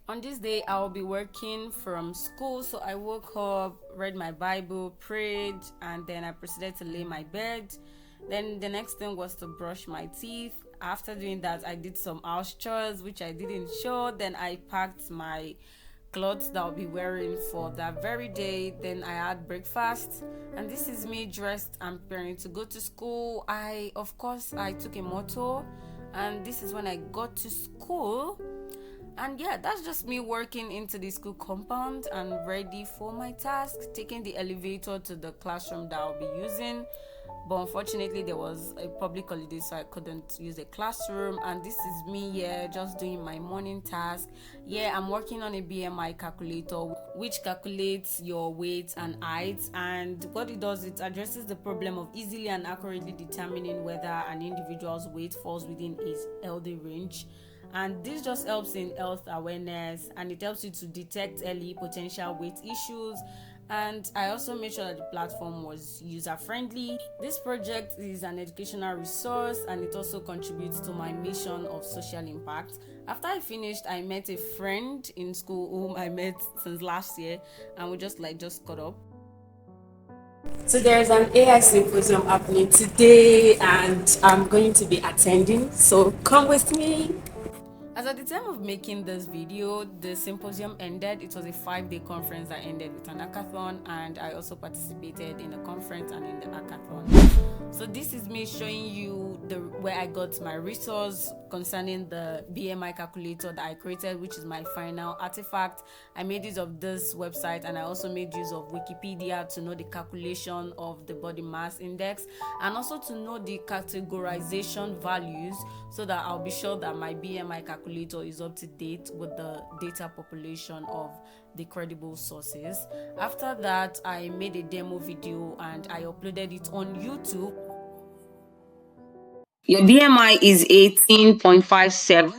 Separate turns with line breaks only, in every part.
On this day, I'll be working from school. So I woke up, read my Bible, prayed, and then I proceeded to lay my bed. Then the next thing was to brush my teeth. After doing that, I did some house chores, which I didn't show. Then I packed my clothes that I'll be wearing for that very day. Then I had breakfast, and this is me dressed and preparing to go to school. I took a motor, and this is when I got to school. And yeah, that's just me working into the school compound and ready for my task, taking the elevator to the classroom that I'll be using. But unfortunately, there was a public holiday, so I couldn't use the classroom. And this is me here just doing my morning task. Yeah, I'm working on a BMI calculator, which calculates your weight and height. And what it does, it addresses the problem of easily and accurately determining whether an individual's weight falls within his healthy range. And this just helps in health awareness, and it helps you to detect early potential weight issues. And I also made sure that the platform was user friendly. This project is an educational resource, and it also contributes to my mission of social impact. After I finished, I met a friend in school whom I met since last year, and we just caught up. So there's an AI symposium happening today, and I'm going to be attending. So come with me. As at the time of making this video, the symposium ended. It was a 5-day conference that ended with an hackathon, and I also participated in the conference and in the hackathon. So this is me showing you where I got my resource concerning the BMI calculator that I created, which is my final artifact. I made use of this website, and I also made use of Wikipedia to know the calculation of the body mass index, and also to know the categorization values, so that I'll be sure that my BMI calculator is up to date with the data population of the credible sources. After that, I made a demo video and I uploaded it on YouTube. Your BMI is 18.57,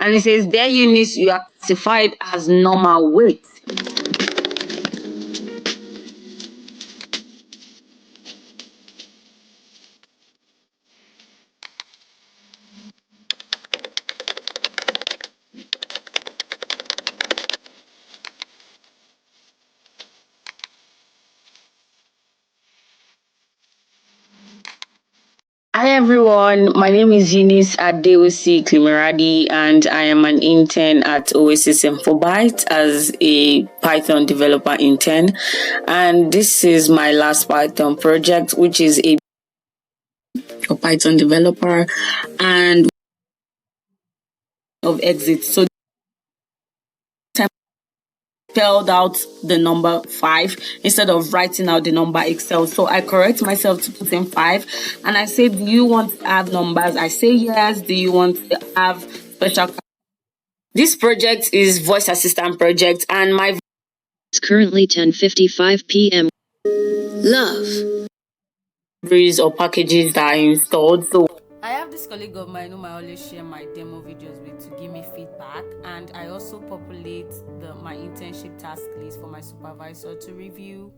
and it says their units you are classified as normal weight. Hi everyone, my name is Eunice Adeosi Climiradi, and I am an intern at oasisinfobyte as a Python developer intern. And this is my last Python project, which is a Python developer and of exit. So spelled out the number 5 instead of writing out the number Excel. So I correct myself to put in 5, and I say, do you want to have numbers? I say yes. Do you want to have special? This project is voice assistant project, and my
It's currently 10:55 p.m. Love.
libraries or packages that are installed. So I have this colleague of mine whom I always share my demo videos with to give me feedback, and I also populate my internship task list for my supervisor to review.